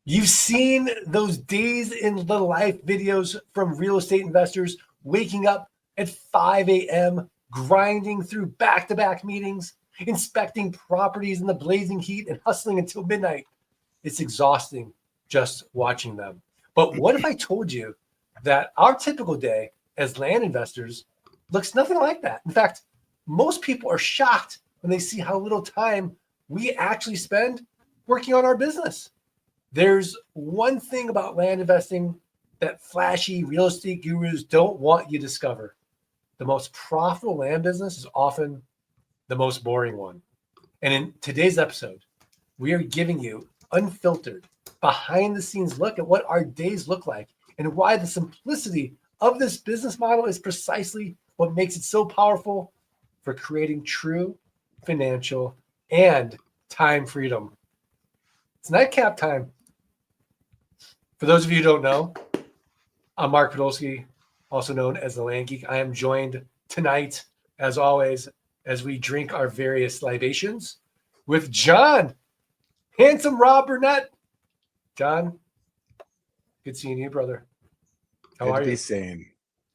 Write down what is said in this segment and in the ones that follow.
You've seen those days in the life videos from real estate investors waking up at 5 a.m., grinding through back-to-back meetings, inspecting properties in the blazing heat and hustling until midnight. It's exhausting just watching them. But what if I told you that our typical day as land investors looks nothing like that? In fact, most people are shocked when they see how little time we actually spend working on our business. There's one thing about land investing that flashy real estate gurus don't want you to discover. The most profitable land business is often the most boring one. And in today's episode, we are giving you unfiltered, behind the scenes look at what our days look like and why the simplicity of this business model is precisely what makes it so powerful for creating true financial and time freedom. It's nightcap time. For those of you who don't know, I'm Mark Podolsky, also known as the Land Geek. I am joined tonight, as always, as we drink our various libations with John, handsome Rob Burnett. John, good seeing you, brother. How are you? Good to be seen.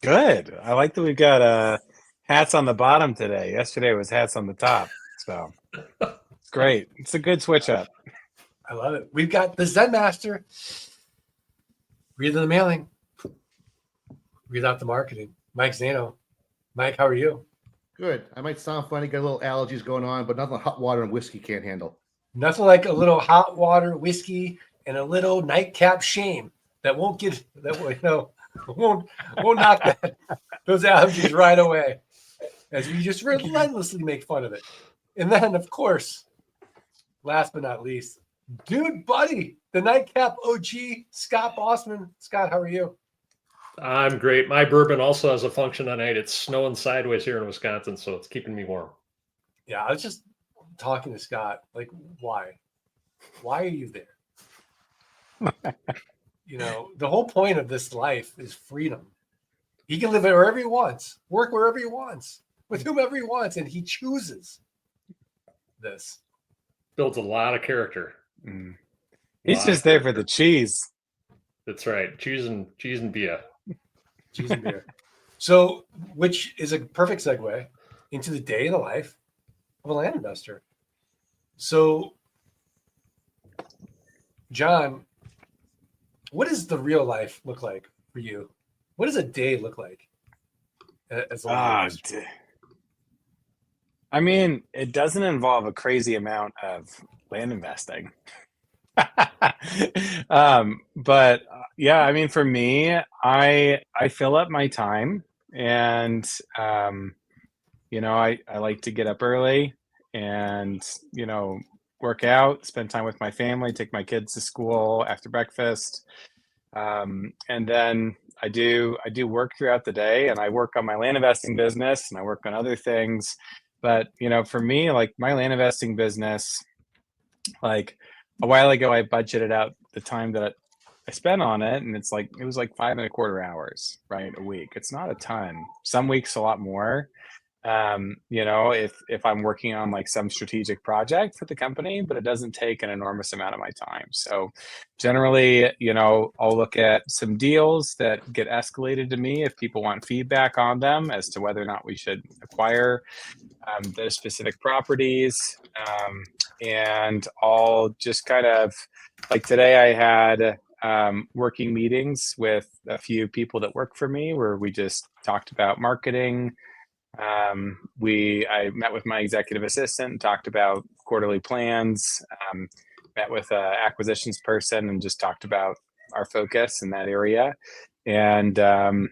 Good. I like that we've got hats on the bottom today. Yesterday was hats on the top. So it's great. It's a good switch up. I love it. We've got the Zen Master. Read the mailing. Read out the marketing. Mike Zano. Mike, how are you? Good. I might sound funny, got a little allergies going on, but nothing hot water and whiskey can't handle. Nothing like a little hot water, whiskey, and a little nightcap shame that won't won't knock those allergies right away, as we just relentlessly make fun of it. And then, of course, last but not least, dude, buddy, the nightcap OG, Scott Bossman. Scott, how are you? I'm great. My bourbon also has a function tonight. It's snowing sideways here in Wisconsin, so it's keeping me warm. Yeah, I was just talking to Scott, like, why? Why are you there? You know, the whole point of this life is freedom. He can live wherever he wants, work wherever he wants, with whomever he wants, and he chooses this. Builds a lot of character. He's just there for the cheese. That's right. Cheese and beer. Cheese and beer. So, which is a perfect segue into the day in the life of a land investor. So, John, what does the real life look like for you? What does a day look like as a land investor? I mean, it doesn't involve a crazy amount of land investing. But yeah, I mean, for me, I fill up my time, and I like to get up early and work out, spend time with my family, take my kids to school after breakfast, and then I do work throughout the day, and I work on my land investing business, and I work on other things. But for me, like my land investing business, like a while ago, I budgeted out the time that I spent on it, and it was like 5.25 hours, right, a week. It's not a ton. Some weeks a lot more. If I'm working on like some strategic project for the company, but it doesn't take an enormous amount of my time. So generally, I'll look at some deals that get escalated to me if people want feedback on them as to whether or not we should acquire those specific properties. And I'll just kind of, like today I had working meetings with a few people that work for me where we just talked about marketing. I met with my executive assistant and talked about quarterly plans, met with an acquisitions person and just talked about our focus in that area. And and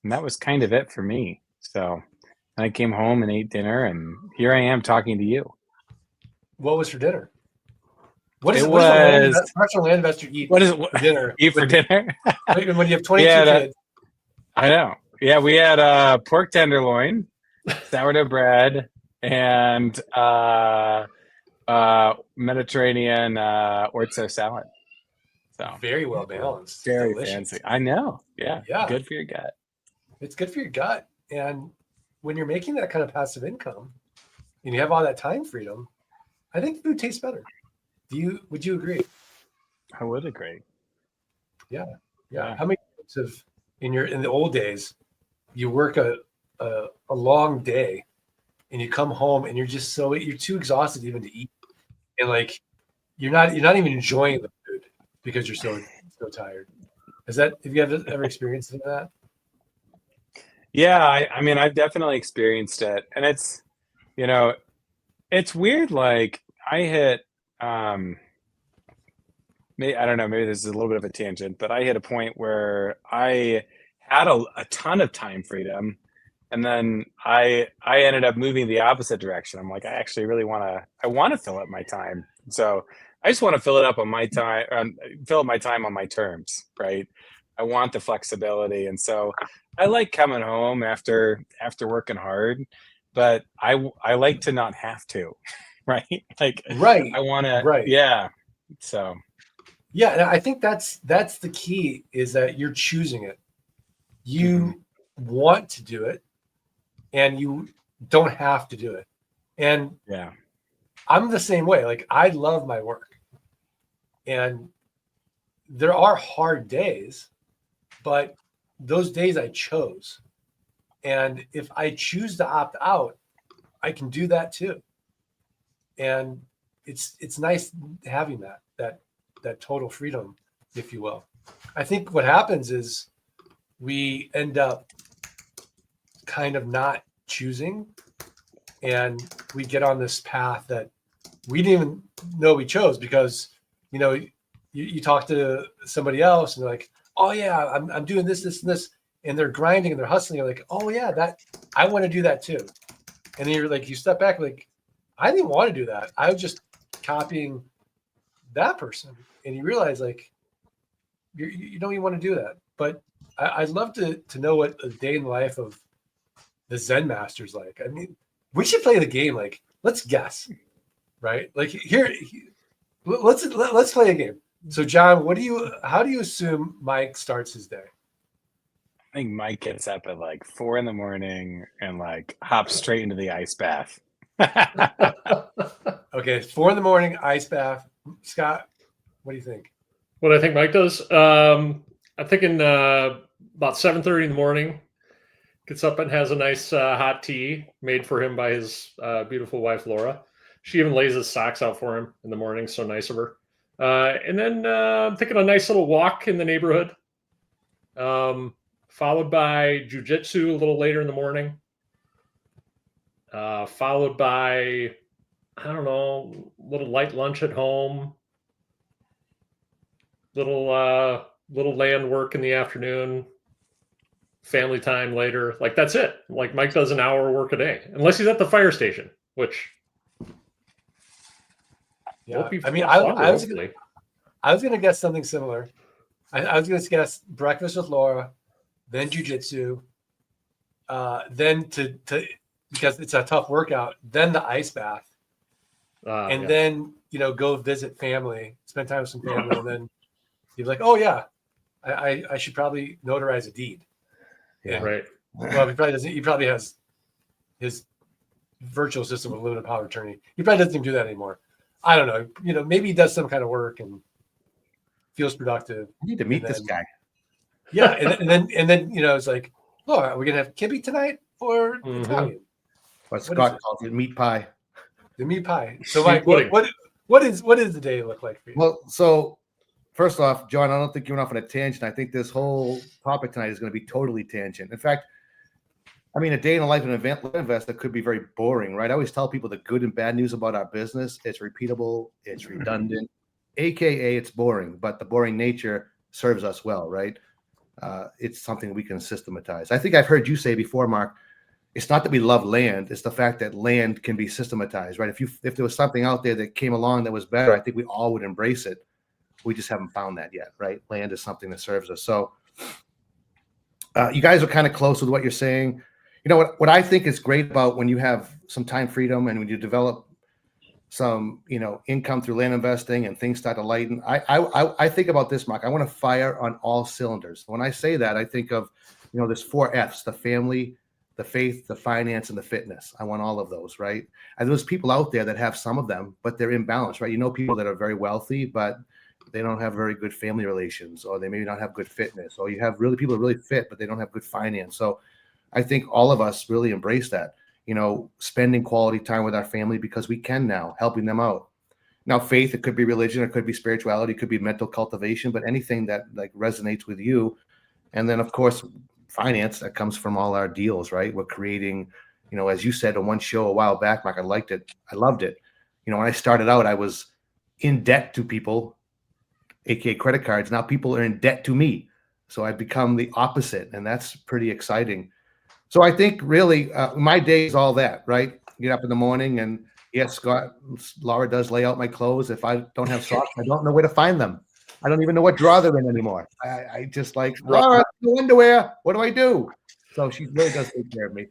that was kind of it for me. So I came home and ate dinner, and here I am talking to you. What was for dinner? What does a professional land investor eat for dinner? Eat for dinner? When you have 22 kids. I know. Yeah, we had pork tenderloin, sourdough bread, and Mediterranean orzo salad. So very well balanced. Very delicious. Fancy. I know. Yeah. Good for your gut. It's good for your gut. And when you're making that kind of passive income and you have all that time freedom, I think food tastes better. Would you agree? I would agree. Yeah. Yeah. How many times have in the old days, you work a long day and you come home and you're too exhausted even to eat. And like you're not even enjoying the food because you're so tired. Have you ever experienced any of that? Yeah, I mean, I've definitely experienced it, and it's, you know, it's weird. Like I hit, maybe, I don't know, maybe this is a little bit of a tangent, but I hit a point where I had a ton of time freedom, and then I ended up moving the opposite direction. I'm like, I actually really I want to fill up my time. So I just want to fill it up on my time, fill up my time on my terms, right? I want the flexibility, and so I like coming home after working hard, but I like to not have to, right? Like Right. I want to, Right. yeah. So Yeah, and I think that's the key is that you're choosing it. You want to do it and you don't have to do it. And yeah, I'm the same way. Like I love my work. And there are hard days, but those days I chose. And if I choose to opt out, I can do that too. And it's nice having that total freedom, if you will. I think what happens is we end up kind of not choosing, and we get on this path that we didn't even know we chose because you talk to somebody else and they're like, oh yeah, I'm doing this and this, and they're grinding and they're hustling. You're like, oh yeah, that I want to do that too. And then you're like, you step back like, I didn't want to do that. I was just copying that person. And you realize like you don't even want to do that. But I'd love to know what a day in the life of the Zen master's like. I mean, we should play the game. Like, let's guess, right? Like let's play a game. So John, how do you assume Mike starts his day? I think Mike gets up at like 4 a.m. and like hops straight into the ice bath. Okay, 4 a.m, ice bath. Scott, what do you think? What I think Mike does, I'm thinking about 7:30 in the morning. Gets up and has a nice hot tea made for him by his beautiful wife Laura. She even lays his socks out for him in the morning. So nice of her. And then I'm thinking a nice little walk in the neighborhood, followed by jujitsu a little later in the morning. Followed by, I don't know, little light lunch at home. Little land work in the afternoon, family time later. Like that's it. Like Mike does an hour work a day, unless he's at the fire station, which Yeah, be I mean, longer, I was gonna guess something similar. I was gonna guess breakfast with Laura, then jujitsu, then to because it's a tough workout, then the ice bath, and yeah. then go visit family, spend time with some family, and then you're like, oh yeah, I should probably notarize a deed. Yeah. Right. Well, he probably doesn't. He probably has his virtual system of limited power of attorney. He probably doesn't even do that anymore. I don't know. Maybe he does some kind of work and feels productive. I need to meet this guy. Yeah, and then it's like, oh, are we gonna have kibbe tonight or Italian? What Scott calls it, meat pie. The meat pie. So, Mike, what is the day look like for you? Well, so first off, John, I don't think you went off on a tangent. I think this whole topic tonight is going to be totally tangent. In fact, I mean, a day in the life of an investor could be very boring, right? I always tell people the good and bad news about our business. It's repeatable, it's redundant, AKA it's boring, but the boring nature serves us well, right? It's something we can systematize. I think I've heard you say before, Mark, it's not that we love land, it's the fact that land can be systematized, right? If there was something out there that came along that was better, I think we all would embrace it. We just haven't found that yet, right? Land is something that serves us. So you guys are kind of close with what you're saying. You know what I think is great about when you have some time freedom and when you develop some, income through land investing and things start to lighten. I think about this, Mark. I want to fire on all cylinders. When I say that, I think of, there's 4 F's: the family, the faith, the finance, and the fitness. I want all of those, right? And there's people out there that have some of them, but they're imbalanced, right? People that are very wealthy, but they don't have very good family relations, or they maybe not have good fitness, or you have really people are really fit, but they don't have good finance. So I think all of us really embrace that, spending quality time with our family because we can now, helping them out. Now, faith, it could be religion, it could be spirituality, it could be mental cultivation, but anything that like resonates with you. And then, of course, finance that comes from all our deals, right? We're creating, as you said on one show a while back, Mark, I liked it. I loved it. When I started out, I was in debt to people, aka credit cards. Now people are in debt to me. So I've become the opposite, and that's pretty exciting. So I think really my day is all that, right? Get up in the morning, and yes, Laura does lay out my clothes. If I don't have socks, I don't know where to find them. I don't even know what drawer they're in anymore. I just like, Laura, no underwear. What do I do? So she really does take care of me.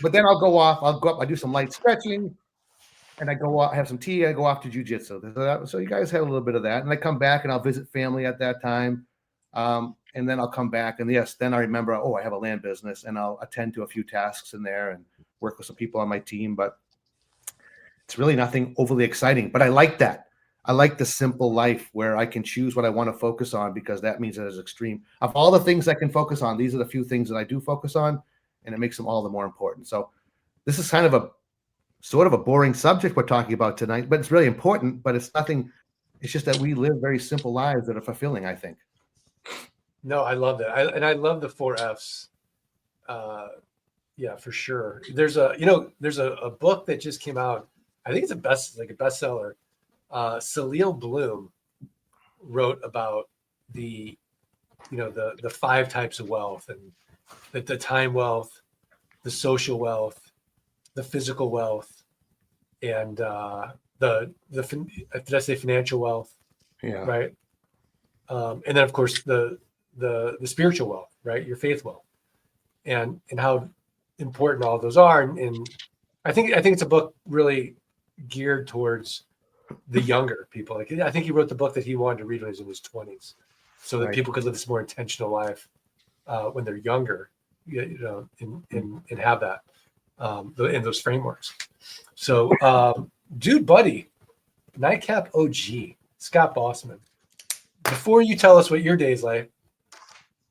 But then I'll go up, I do some light stretching, and I go off, have some tea, I go off to jujitsu. So you guys had a little bit of that. And I come back and I'll visit family at that time. And then I'll come back, and yes, then I remember, I have a land business, and I'll attend to a few tasks in there and work with some people on my team. But it's really nothing overly exciting. But I like that. I like the simple life where I can choose what I want to focus on, because that means that it's extreme. Of all the things I can focus on, these are the few things that I do focus on, and it makes them all the more important. So this is kind of a sort of a boring subject we're talking about tonight, but it's really important. But it's nothing. It's just that we live very simple lives that are fulfilling, I think. No, I love that. I love the 4Fs. Yeah, for sure. There's a book that just came out. I think it's a bestseller. Salil Bloom wrote about the 5 types of wealth, and the time wealth, the social wealth, the physical wealth, and did I say financial wealth? Yeah. Right. And then of course the spiritual wealth, right? Your faith wealth, and how important all of those are. And I think it's a book really geared towards the younger people. Like, I think he wrote the book that he wanted to read when he was in his 20s, so that people could live this more intentional life when they're younger, and have that in those frameworks. So, buddy, Nightcap OG, Scott Bossman, before you tell us what your day's like,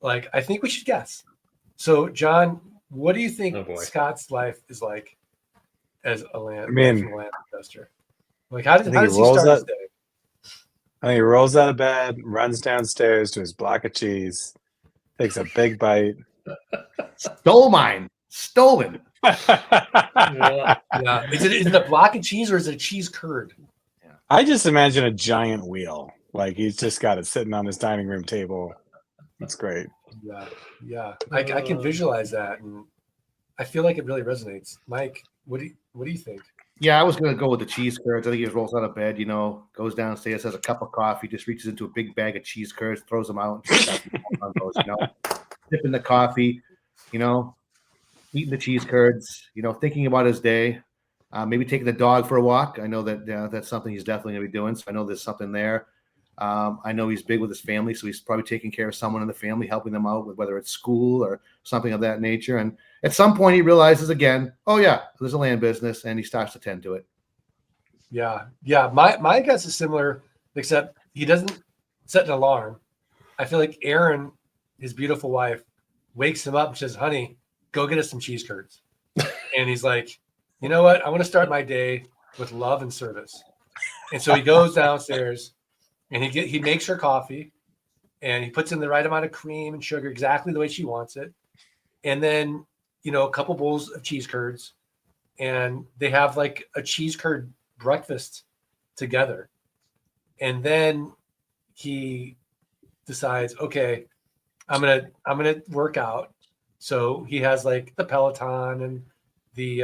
I think we should guess. So, John, what do you think Scott's life is like as a land investor? Like, how does he start his day? I think he rolls out of bed, runs downstairs to his block of cheese, takes a big bite. Stolen. Yeah. Is it a block of cheese, or is it a cheese curd? Yeah. I just imagine a giant wheel. Like, he's just got it sitting on his dining room table. That's great. Yeah. I can visualize that, and I feel like it really resonates. Mike, what do you think? Yeah, I was going to go with the cheese curds. I think he rolls out of bed, goes downstairs, has a cup of coffee, just reaches into a big bag of cheese curds, throws them out, and sipping the coffee, eating the cheese curds, thinking about his day, maybe taking the dog for a walk. I know that that's something he's definitely going to be doing. So I know there's something there. I know he's big with his family, so he's probably taking care of someone in the family, helping them out with whether it's school or something of that nature. And at some point he realizes again, oh yeah, there's a land business, and he starts to tend to it. Yeah. My guess is similar, except he doesn't set an alarm. I feel like Erin, his beautiful wife, wakes him up and says, "Honey, go get us some cheese curds." And he's like, "You know what? I want to start my day with love and service." And so he goes downstairs, and he makes her coffee, and he puts in the right amount of cream and sugar, exactly the way she wants it. And then, a couple bowls of cheese curds, and they have like a cheese curd breakfast together. And then he decides, okay, I'm gonna work out. So he has like the Peloton and the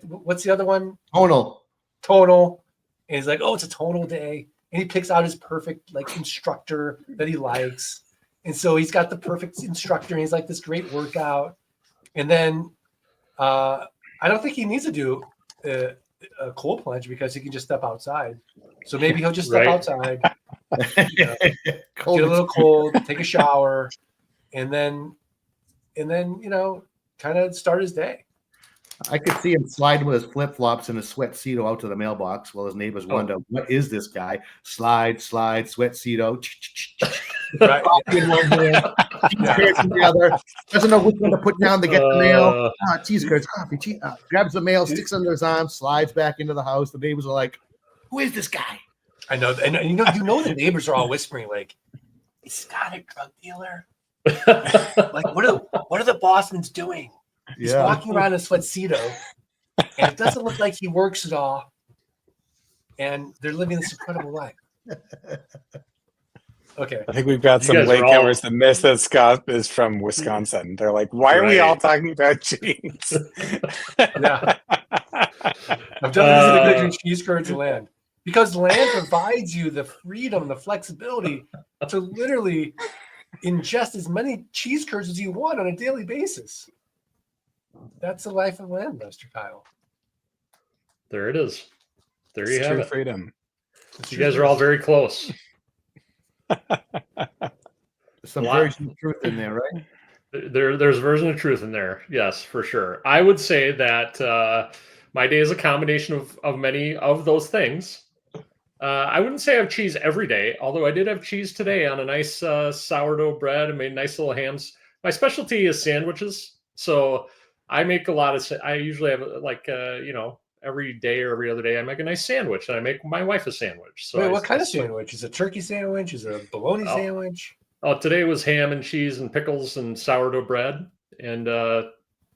what's the other one? Tonal. And he's like, oh, it's a tonal day. And he picks out his perfect instructor that he likes. And so he's got the perfect instructor, and he's like this great workout. And then I don't think he needs to do a cold plunge, because he can just step outside. So maybe he'll just step outside, get a little cold, take a shower, and then kind of start his day. I could see him sliding with his flip flops and his sweat-cedo out to the mailbox while his neighbors wonder, what is this guy? Slide, sweat-cedo. Right. Coffee in one hand, cheese curds together. Doesn't know which one to put down to get the mail. Cheese curds, coffee, cheese. Grabs the mail, sticks under his arm, slides back into the house. The neighbors are like, "Who is this guy?" I know, and you know the neighbors are all whispering like, "Is Scott a drug dealer? Like, what are the Bosmans doing? He's walking around in sweat-cedo, and it doesn't look like he works at all. And they're living this incredible life." Okay. I think we've got some latecomers that miss that Scott is from Wisconsin. They're like, why are we all talking about cheese? Yeah. I've done this between cheese curds and land. Because land provides you the freedom, the flexibility to literally ingest as many cheese curds as you want on a daily basis. That's the life of land, Mr. Kyle. There it is. There you have True it. freedom. You guys are all very close. Some version of truth in there, right? There's a version of truth in there. Yes, for sure. I would say that my day is a combination of many of those things. I wouldn't say I have cheese every day, although I did have cheese today on a nice sourdough bread and made nice little hams. My specialty is sandwiches. So I make a lot of, I usually have every day or every other day, I make a nice sandwich and I make my wife a sandwich. So wait, what kind of sandwich? Is it a turkey sandwich? Is it a bologna sandwich? Oh, today was ham and cheese and pickles and sourdough bread. And a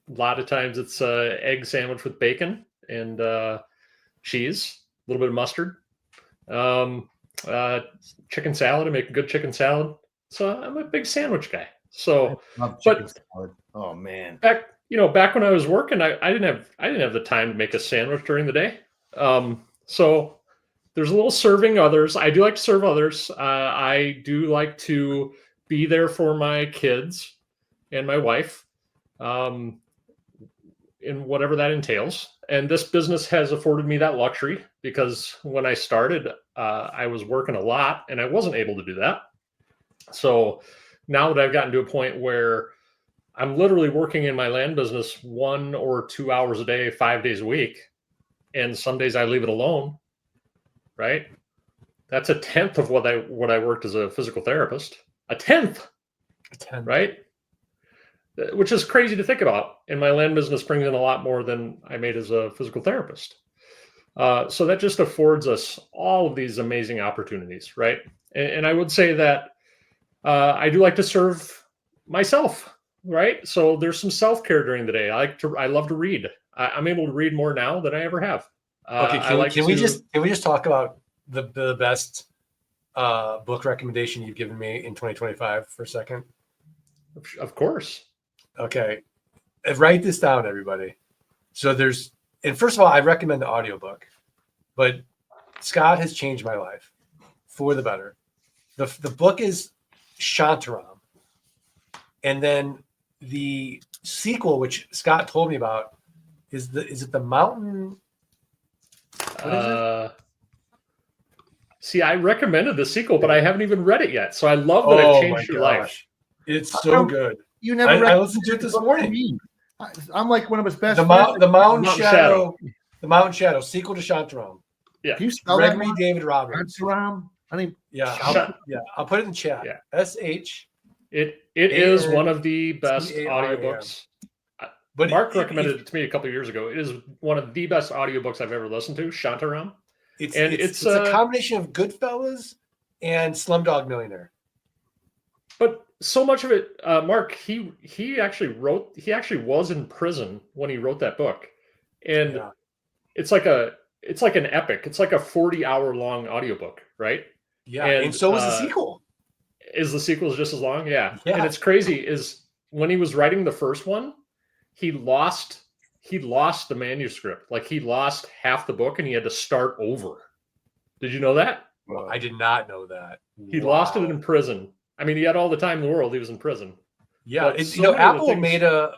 lot of times it's egg sandwich with bacon and cheese, a little bit of mustard. Chicken salad. I make a good chicken salad. So I'm a big sandwich guy. So, salad. Oh man. Back when I was working, I didn't have the time to make a sandwich during the day. So there's a little serving others. I do like to serve others. I do like to be there for my kids and my wife, in whatever that entails. And this business has afforded me that luxury because when I started, I was working a lot and I wasn't able to do that. So now that I've gotten to a point where I'm literally working in my land business 1 or 2 hours a day, 5 days a week. And some days I leave it alone, right? That's a tenth of what I worked as a physical therapist. A tenth, right? Which is crazy to think about. And my land business brings in a lot more than I made as a physical therapist. So that just affords us all of these amazing opportunities, right? And I would say that I do like to serve myself. Right. So there's some self-care during the day. I love to read. I'm able to read more now than I ever have. Okay. Can we just talk about the best book recommendation you've given me in 2025 for a second? Of course. Okay. Write this down, everybody. So and first of all, I recommend the audiobook, but Scott has changed my life for the better. The book is Shantaram. And then the sequel, which Scott told me about, is it the Mountain? What is it? See, I recommended the sequel, but I haven't even read it yet. So I love that I've changed your life. It's so good. You never I listened to it this morning. I'm like one of his best friends. The Mountain Shadow. The Mountain Shadow, sequel to Shantaram. Yeah. Can you spell Gregory that? David Roberts. Shantaram? I'll put it in the chat. Yeah. SH. It is one of the best audiobooks. But Mark recommended it to me a couple of years ago. It is one of the best audiobooks I've ever listened to, Shantaram. It's a combination of Goodfellas and Slumdog Millionaire. But so much of it, Mark, he actually was in prison when he wrote that book. And it's like an epic. It's like a 40-hour long audiobook, right? Yeah. And so was the sequel. Is the sequel just as long? Yeah. And it's crazy is when he was writing the first one, he lost the manuscript. Like he lost half the book and he had to start over. Did you know that? Well, I did not know that. He lost it in prison. I mean, he had all the time in the world. He was in prison. Yeah. Apple made a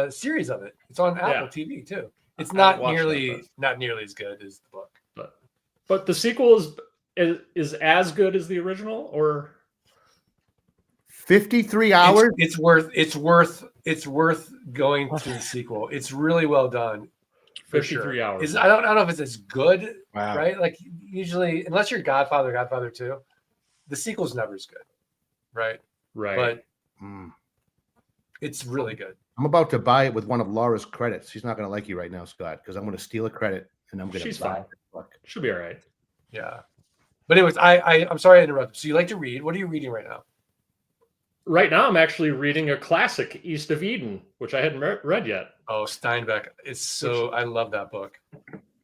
series of it. It's on Apple TV too. It's not nearly as good as the book. But the sequel is as good as the original, or 53 hours. It's worth going to the sequel. It's really well done. For 53 sure. hours. I don't know if it's as good, Wow. right? Like usually, unless you're Godfather 2, the sequel's never as good, right? Right. But Mm. it's really good. I'm about to buy it with one of Laura's credits. She's not going to like you right now, Scott, because I'm going to steal a credit and I'm going to She's buy fine. it. Should be all right. Yeah. But anyways, I'm sorry I interrupted. So you like to read? What are you reading right now? Right now, I'm actually reading a classic, East of Eden, which I hadn't read yet. Oh, Steinbeck. It's so I love that book.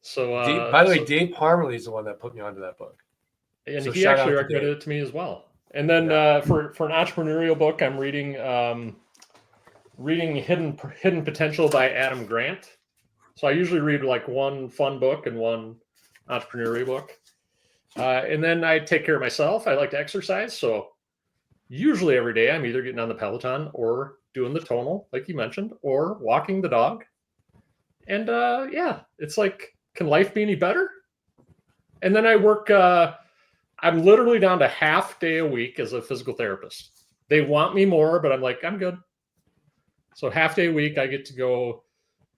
So, By the way, Dave Parmalee is the one that put me onto that book. and so he shout actually out to recommended Dave. it to me as well. And then Yeah. for an entrepreneurial book, I'm reading Hidden Potential by Adam Grant. So I usually read like one fun book and one entrepreneurial book. And then I take care of myself. I like to exercise. So usually every day I'm either getting on the Peloton or doing the tonal, like you mentioned, or walking the dog. And yeah, it's like, can life be any better? And then I work, I'm literally down to half day a week as a physical therapist. They want me more, but I'm like, I'm good. So half day a week, I get to go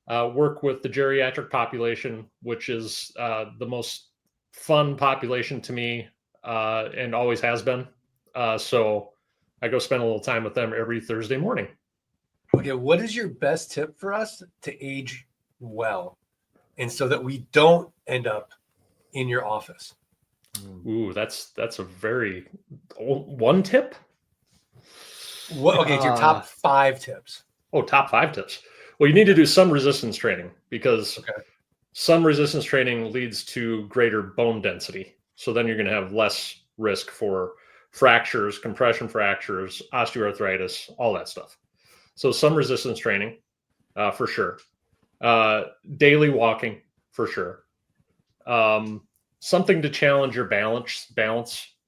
work with the geriatric population, which is the most fun population to me and always has been. So I go spend a little time with them every Thursday morning. Okay, what is your best tip for us to age well, and so that we don't end up in your office? Ooh, that's a very one tip. What? Okay, it's your top 5 tips. Oh, top 5 tips. Well, you need to do some resistance training because some resistance training leads to greater bone density. So then you're going to have less risk for fractures, compression fractures, osteoarthritis, all that stuff. So some resistance training for sure. Daily walking for sure. Something to challenge your balance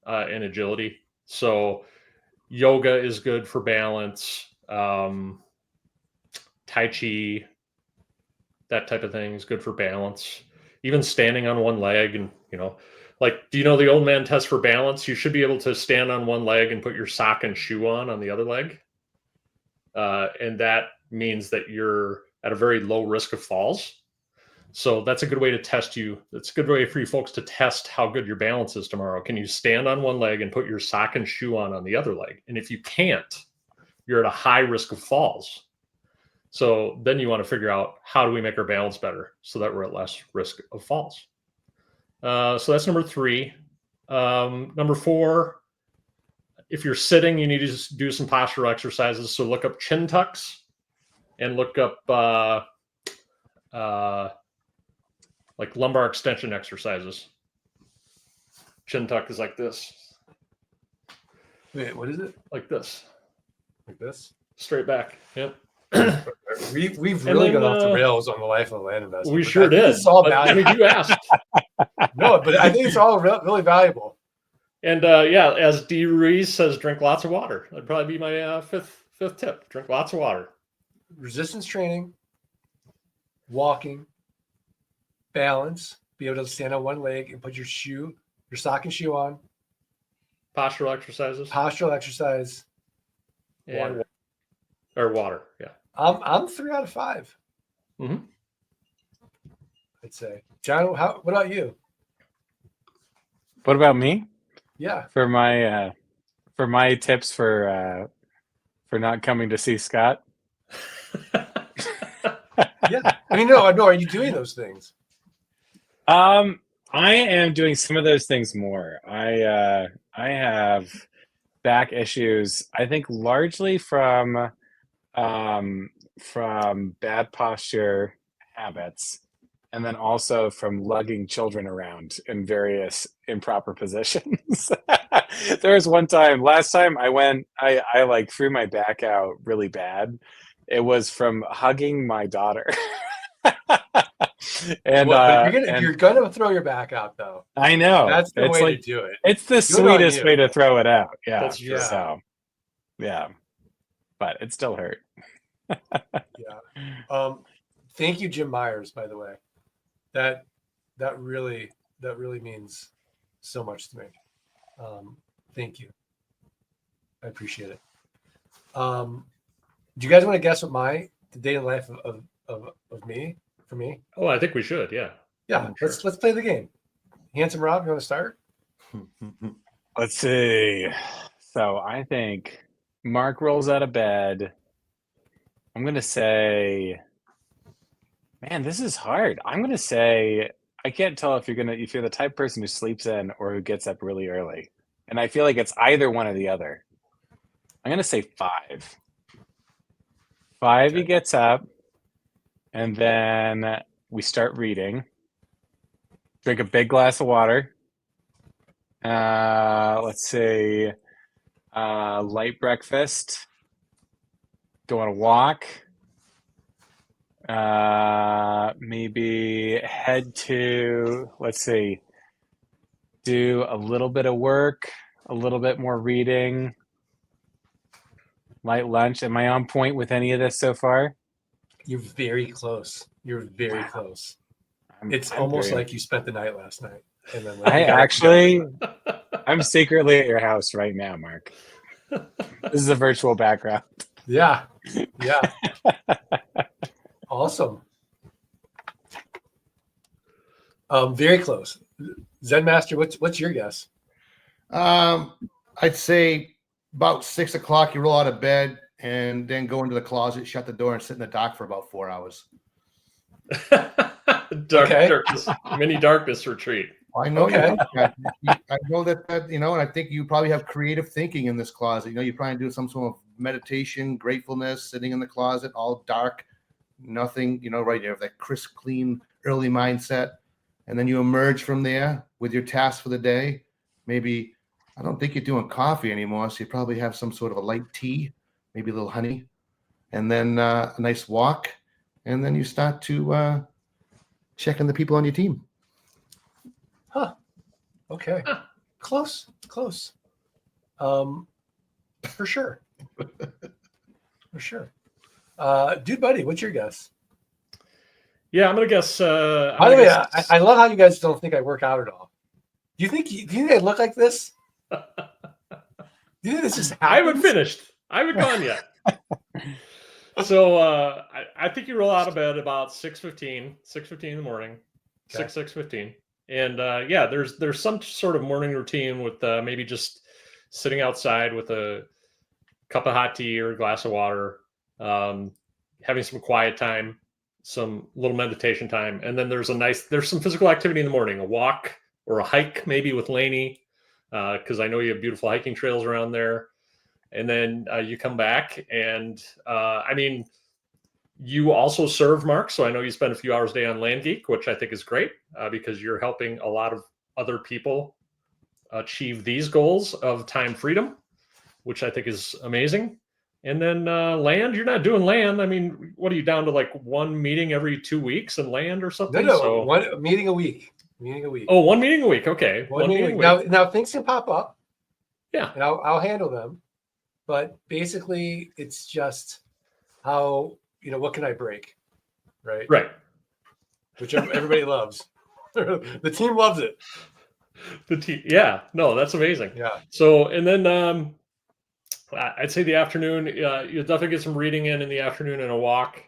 and agility. So yoga is good for balance. Tai Chi, that type of thing is good for balance. Even standing on one leg and, like, do you know the old man test for balance? You should be able to stand on one leg and put your sock and shoe on the other leg. And that means that you're at a very low risk of falls. So that's a good way to test you. It's a good way for you folks to test how good your balance is tomorrow. Can you stand on one leg and put your sock and shoe on the other leg? And if you can't, you're at a high risk of falls. So then you want to figure out, how do we make our balance better so that we're at less risk of falls? So that's number 3. Number 4, if you're sitting, you need to do some postural exercises. So look up chin tucks and look up like lumbar extension exercises. Chin tuck is like this. Wait, what is it? Like this. Like this? Straight back. Yep. We've really gone off the rails on the life of a land investor. We sure did. It's all But, valuable. you asked. No, but I think it's all really valuable. And yeah, as D. Ruiz says, drink lots of water. That'd probably be my fifth tip. Drink lots of water. Resistance training, walking, balance, be able to stand on one leg and put your sock and shoe on. Postural exercises. Postural exercise. And water. Yeah. I'm 3 out of 5. Mm-hmm. I'd say. John, what about you? What about me? Yeah. For my tips for not coming to see Scott. Yeah. I mean, no. Are you doing those things? I am doing some of those things more. I have back issues, I think largely from bad posture habits, and then also from lugging children around in various improper positions. There was one time, last time I went, I like threw my back out really bad. It was from hugging my daughter. And you're gonna throw your back out though. I know That's the way to do it. It's the sweetest way to throw it out. Yeah. That's true. So, yeah, but it still hurt. Yeah. Thank you, Jim Myers, by the way. That really means so much to me. Thank you. I appreciate it. Do you guys want to guess what the day in the life of me for me? Oh, I think we should. Yeah. Yeah, Sure. let's play the game. Handsome Rob, you want to start? Let's see. So I think Mark rolls out of bed. I'm gonna say, man, this is hard. I'm gonna say I can't tell if you're the type of person who sleeps in or who gets up really early. And I feel like it's either one or the other. I'm gonna say 5. 5 he Okay. gets up, and then we start reading. Drink a big glass of water. Let's see. Light breakfast. Go on a walk. Maybe head to, let's see, do a little bit of work, a little bit more reading, light lunch. Am I on point with any of this so far? You're very close. You're very Wow. I'm- It's I'm almost very- like you spent the night last night. And then I you got- actually, I'm secretly at your house right now, Mark. This is a virtual background. Yeah. Yeah. Awesome. Very close. Zen Master, what's your guess? I'd say about 6 o'clock, you roll out of bed and then go into the closet, shut the door, and sit in the dock for about 4 hours. Darkness, mini darkness retreat. I know Okay. I know that, and I think you probably have creative thinking in this closet. You're trying to do some sort of meditation, gratefulness, sitting in the closet, all dark, nothing, right? You have that crisp, clean, early mindset. And then you emerge from there with your tasks for the day. Maybe, I don't think you're doing coffee anymore, so you probably have some sort of a light tea, maybe a little honey, and then a nice walk. And then you start to check on the people on your team. Huh. Okay. Close. For sure. For sure. Dude, buddy, what's your guess? Yeah, I'm gonna guess. By the way, I love how you guys don't think I work out at all. Do you think I look like this? Do you think this just happens? I haven't finished. I haven't gone yet. So I think you roll out of bed about 6:15 in the morning, Okay. 6:15, and yeah, there's some sort of morning routine with maybe just sitting outside with a cup of hot tea or a glass of water, having some quiet time, some little meditation time, and then there's some physical activity in the morning, a walk or a hike maybe with Lainey, because I know you have beautiful hiking trails around there. And then you come back, and I mean, you also serve, Mark. So I know you spend a few hours a day on Land Geek, which I think is great because you're helping a lot of other people achieve these goals of time freedom, which I think is amazing. And then Land, you're not doing Land. I mean, what are you down to, like one meeting every 2 weeks in Land or something? No, So, one meeting a week. Meeting a week. oh, one meeting a week. Okay, One meeting a week. Now things can pop up. Yeah. And I'll handle them. But basically, it's just how, what can I break? Right. Right. Which everybody loves. The team loves it. Yeah. No, that's amazing. Yeah. So, and then I'd say the afternoon, you'll definitely get some reading in the afternoon and a walk.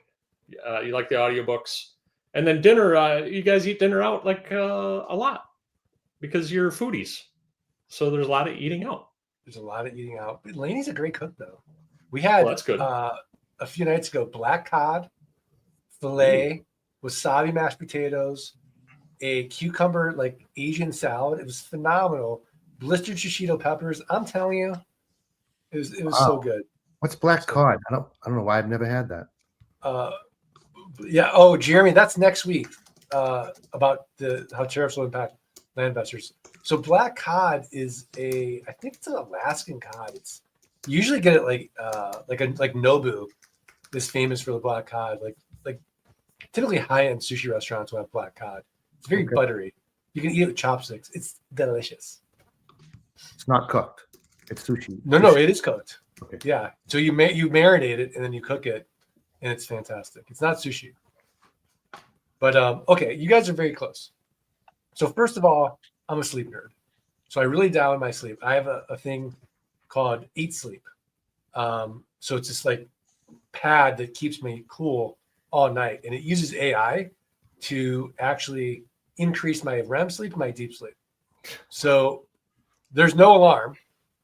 You like the audiobooks. And then dinner, you guys eat dinner out like a lot because you're foodies. So there's a lot of eating out. There's a lot of eating out. Lainey's a great cook, though. We had Well, that's good. A few nights ago black cod, filet, wasabi mashed potatoes, a cucumber like Asian salad. It was phenomenal. Blistered shishito peppers. I'm telling you, it was so good. What's black cod? I don't know why I've never had that. Yeah. Oh, Jeremy, that's next week about how tariffs will impact land investors. So black cod is I think it's an Alaskan cod. You usually get it like Nobu is famous for the black cod. Like typically high-end sushi restaurants will have black cod. It's very buttery. You can eat it with chopsticks. It's delicious. It's not cooked. It's sushi. No, it is cooked. Okay. Yeah. So you marinate it and then you cook it, and it's fantastic. It's not sushi. But okay, you guys are very close. So first of all, I'm a sleep nerd. So I really dial in my sleep. I have a thing called 8 Sleep. So it's this like pad that keeps me cool all night, and it uses AI to actually increase my REM sleep and my deep sleep. So there's no alarm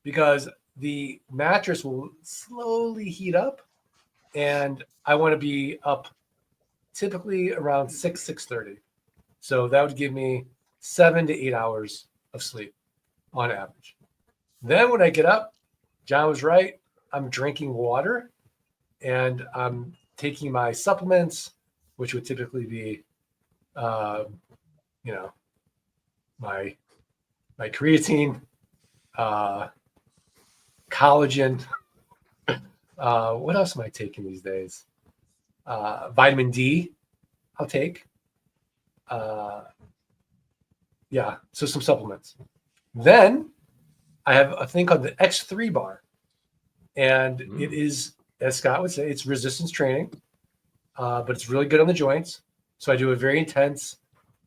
because the mattress will slowly heat up, and I want to be up typically around 6:30. So that would give me 7 to 8 hours of sleep on average. Then when I get up, John was right. I'm drinking water and I'm taking my supplements, which would typically be, you know, my creatine, collagen. What else am I taking these days? Vitamin D, I'll take. Yeah, so some supplements. Then I have a thing called the X3 bar, and it is, as Scott would say, it's resistance training, but it's really good on the joints. So I do a very intense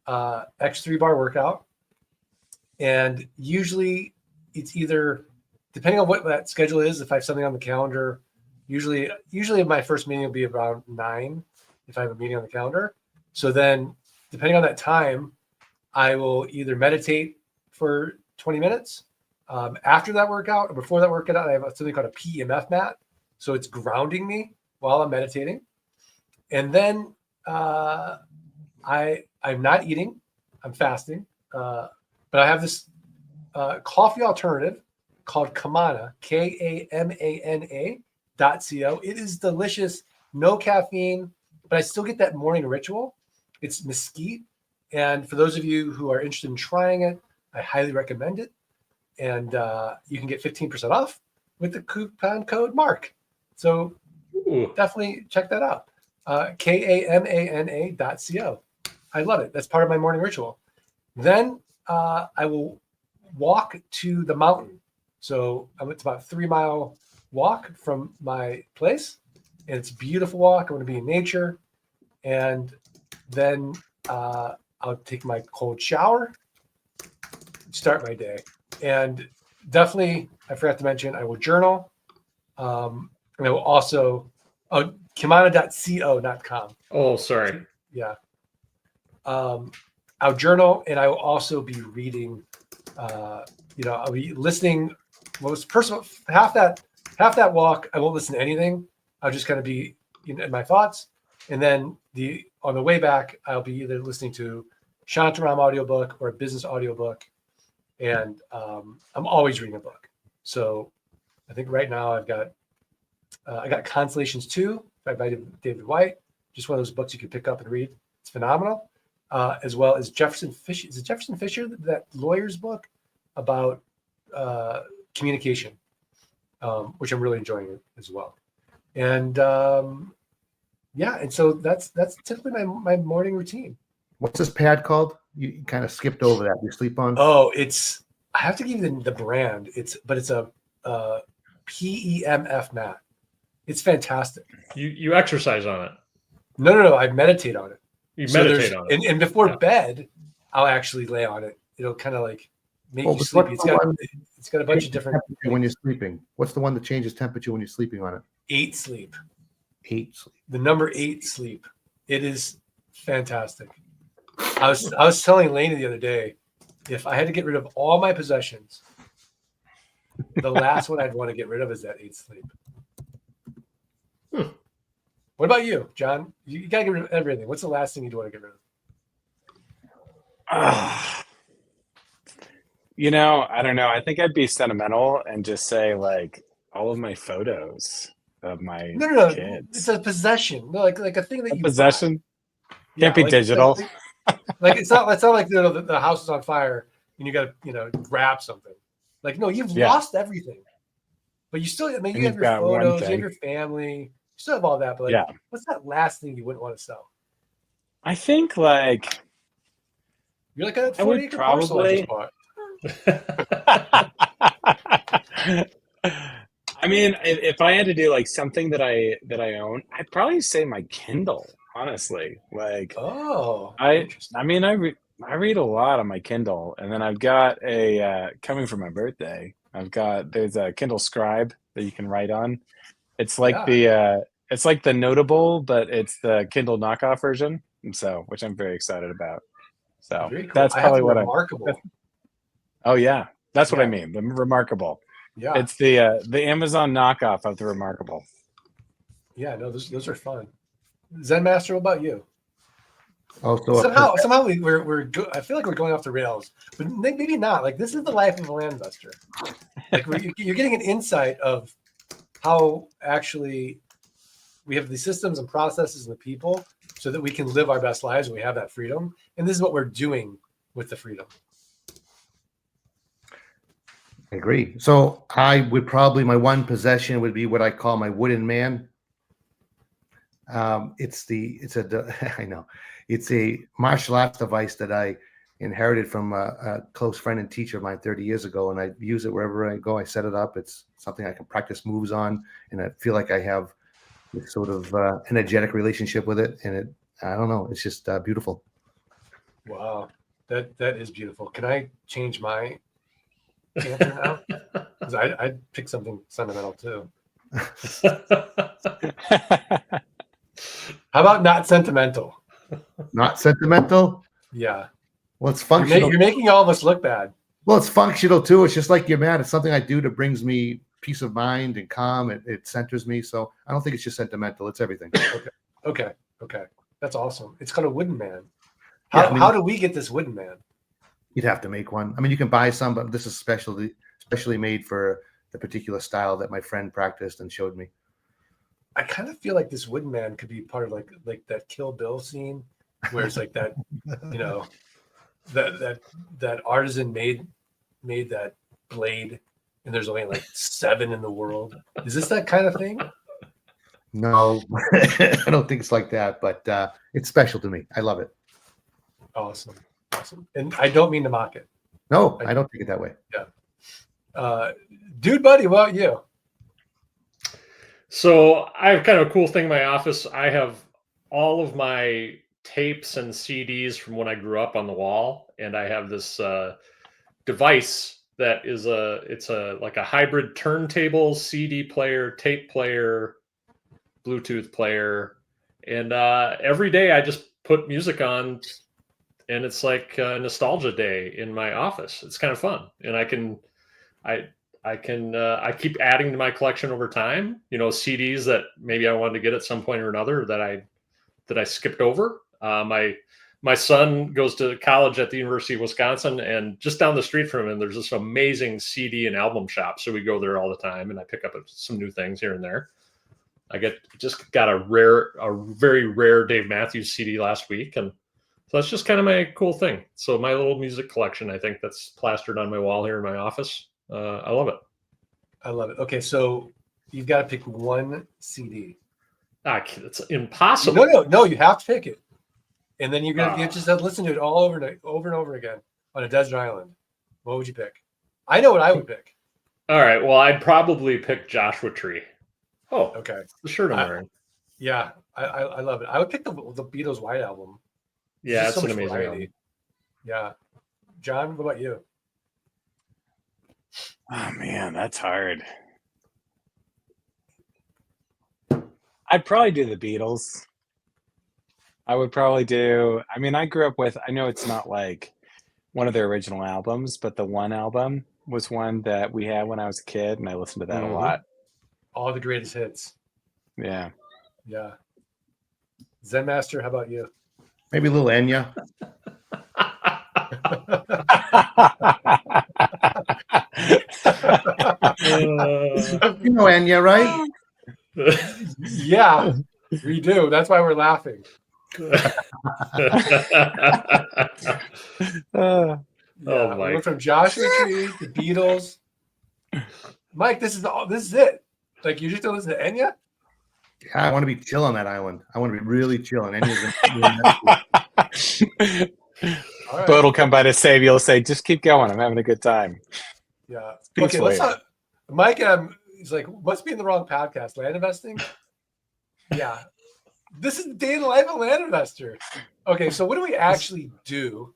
X3 bar workout, and usually it's either, depending on what that schedule is, if I have something on the calendar, usually my first meeting will be around 9 if I have a meeting on the calendar. So then depending on that time, I will either meditate for 20 minutes. After that workout or before that workout, I have something called a PEMF mat. So it's grounding me while I'm meditating. And then I'm not eating, I'm fasting. But I have this coffee alternative called Kamana, KAMANA.co. It is delicious, no caffeine, but I still get that morning ritual. It's mesquite. And for those of you who are interested in trying it, I highly recommend it. And you can get 15% off with the coupon code MARK. So definitely check that out. KAMANA.co. I love it. That's part of my morning ritual. Then I will walk to the mountain. So it's about a 3-mile walk from my place. And it's a beautiful walk. I want to be in nature. And then I'll take my cold shower, start my day. And definitely, I forgot to mention, I will journal. And I will also, Kimana.co, not com. Oh, sorry. Yeah. I'll journal, and I will also be reading. I'll be listening. Most personal, half that walk, I won't listen to anything. I'll just kind of be in my thoughts. And then on the way back, I'll be either listening to Shantaram audiobook or a business audiobook. And I'm always reading a book. So I think right now I got Constellations 2 by David White, just one of those books you can pick up and read. It's phenomenal. As well as Jefferson Fisher. Is it Jefferson Fisher, that lawyer's book about communication, which I'm really enjoying as well. And and so that's typically my morning routine. What's this pad called? You kind of skipped over that. You sleep on? Oh, I have to give you the brand. It's a PEMF mat. It's fantastic. You exercise on it? No. I meditate on it. You meditate on it. And before bed, I'll actually lay on it. It'll kind of like make you sleepy. It's got a bunch of different. When you're sleeping, what's the one that changes temperature when you're sleeping on it? 8 sleep. 8 sleep. The number 8 sleep. It is fantastic. I was telling Lena the other day, if I had to get rid of all my possessions, the last one I'd want to get rid of is that 8 sleep. What about you, John? You gotta get rid of everything. What's the last thing you'd want to get rid of? I don't know. I think I'd be sentimental and just say like all of my photos of my kids. It's a possession. No, like a thing that you possession. Yeah, Can't be digital. Like it's not like the house is on fire and you got to grab something. Like no, you've lost everything, but you still. I mean, you have your photos, you have your family, you still have all that. But what's that last thing you wouldn't want to sell? I think like you're like a 40-acre parcel I just bought. I mean, if I had to do like something that I own, I'd probably say my Kindle. Honestly, like I read a lot on my Kindle, and then I've got a coming for my birthday. There's a Kindle Scribe that you can write on. It's like Yeah. it's like the Notable, but it's the Kindle knockoff version. And so, which I'm very excited about. So Very cool. that's I have probably the what Remarkable. oh yeah, that's what I Yeah. mean. The Remarkable. Yeah. It's the Amazon knockoff of the Remarkable. Yeah. No, those are fun. Zen Master, what about you? Also, Somehow we're I feel like we're going off the rails, but maybe not. Like, this is the life of a land investor. Like, you're getting an insight of how actually we have the systems and processes and the people so that we can live our best lives and we have that freedom. And this is what we're doing with the freedom. I agree. So I would probably, my one possession would be what I call my wooden man. I know, it's a martial arts device that I inherited from a close friend and teacher of mine 30 years ago, and I use it wherever I go. I set it up. It's something I can practice moves on, and I feel like I have this sort of energetic relationship with it. And I don't know, it's just beautiful. Wow, that is beautiful. Can I change my answer now? Because I'd pick something sentimental too. How about not sentimental? Not sentimental? Yeah. Well, it's functional. You're making all of us look bad. Well, it's functional too. It's just like your man. It's something I do that brings me peace of mind and calm. It centers me. So I don't think it's just sentimental. It's everything. Okay. That's awesome. It's called a wooden man. Yeah, How do we get this wooden man? You'd have to make one. I mean, you can buy some, but this is specially made for the particular style that my friend practiced and showed me. I kind of feel like this wooden man could be part of like that Kill Bill scene where it's like that, that artisan made that blade, and there's only like 7 in the world. Is this that kind of thing? No, I don't think it's like that, but it's special to me. I love it. Awesome. And I don't mean to mock it. No, I don't take it that way. Yeah. Dude, buddy, what about you? So I have kind of a cool thing in my office. I have all of my tapes and CDs from when I grew up on the wall, and I have this device that is like a hybrid turntable, CD player, tape player, Bluetooth player, and every day I just put music on, and it's like a nostalgia day in my office. It's kind of fun, and I keep adding to my collection over time. CDs that maybe I wanted to get at some point or another that I skipped over. My son goes to college at the University of Wisconsin, and just down the street from him, there's this amazing CD and album shop. So we go there all the time, and I pick up some new things here and there. I just got a very rare Dave Matthews CD last week, and so that's just kind of my cool thing. So my little music collection, I think, that's plastered on my wall here in my office. I love it. I love it. Okay, so you've got to pick one CD. It's impossible. No, you have to pick it, and then you just have to listen to it all over and over again on a desert island. What would you pick? I know what I would pick. All right. Well, I'd probably pick Joshua Tree. Oh, okay. The shirt I'm wearing. Yeah, I love it. I would pick the Beatles' White Album. Yeah, it's an amazing album. Yeah. John, what about you? Oh man, that's hard. I'd probably do the Beatles. I would probably do. I mean, I grew up with. I know it's not like one of their original albums, but the One album was one that we had when I was a kid, and I listened to that a lot. All the greatest hits. Yeah. Yeah. Zen Master, how about you? Maybe a little Enya. You know Enya, right? Yeah, we do. That's why we're laughing. Mike. We went from Joshua Tree to Beatles. Mike, this is it. Like, you just don't listen to Enya? Yeah, I want to be chill on that island. I want to be really chilling. Right. Boat will come by to save you. He'll say, "Just keep going. I'm having a good time." Yeah. Okay. Let's not. Mike, he's like, must be in the wrong podcast. Land investing. Yeah. This is the day in the life of a land investor. Okay, so what do we actually do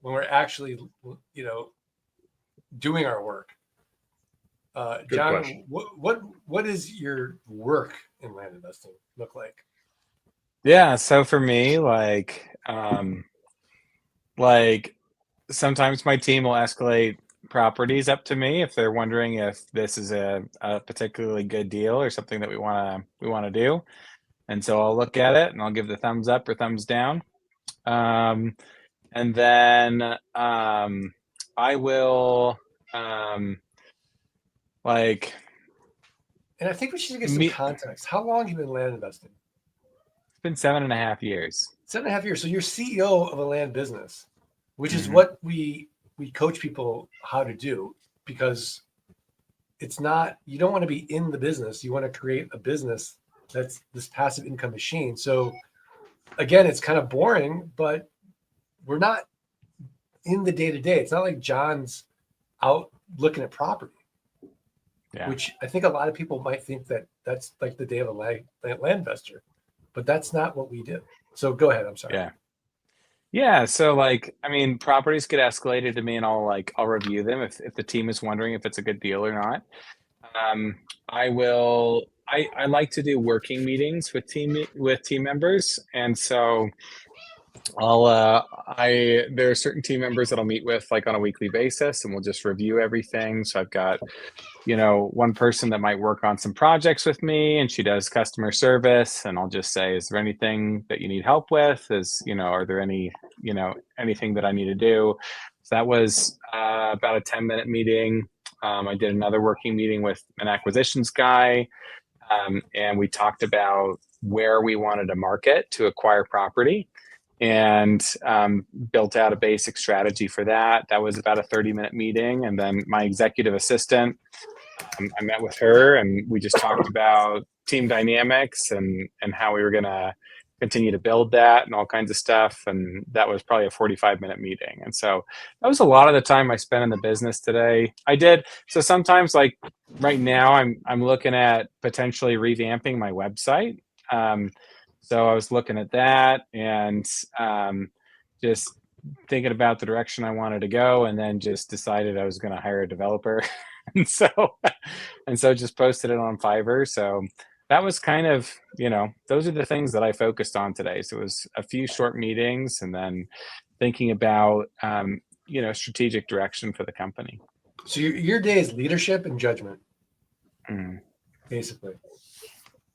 when we're actually, doing our work? Good John, question. what is your work in land investing look like? Yeah, so for me, like sometimes my team will escalate properties up to me if they're wondering if this is a particularly good deal or something that we wanna do. And so I'll look at it and I'll give the thumbs up or thumbs down. Um, and then I will like And I think we should get some meet. context. How long have you been land investing? It's been 7.5 years. 7.5 years. So you're CEO of a land business, which is Mhm. what we coach people how to do, because it's not, you don't want to be in the business. You want to create a business that's this passive income machine. So again, it's kind of boring, but we're not in the day to day. It's not like John's out looking at property, Yeah. which I think a lot of people might think that that's like the day of a land investor, but that's not what we do. So go ahead. I'm sorry. Yeah. Yeah, so I mean, properties get escalated to me and I'll review them if the team is wondering if it's a good deal or not. I like to do working meetings with team members. And so there are certain team members that I'll meet with like on a weekly basis and we'll just review everything. So I've got, one person that might work on some projects with me and she does customer service and I'll just say, is there anything that you need help with? Are there anything that I need to do? So that was about a 10-minute meeting. I did another working meeting with an acquisitions guy, and we talked about where we wanted to market to acquire property and built out a basic strategy for that. That was about a 30-minute meeting. And then my executive assistant, I met with her and we just talked about team dynamics and how we were going to continue to build that and all kinds of stuff. And that was probably a 45-minute meeting. And so that was a lot of the time I spent in the business today. So sometimes like right now I'm looking at potentially revamping my website. So I was looking at that and just thinking about the direction I wanted to go, and then just decided I was going to hire a developer, and so just posted it on Fiverr. So that was kind of, those are the things that I focused on today. So it was a few short meetings, and then thinking about strategic direction for the company. So your day is leadership and judgment, Mm. basically,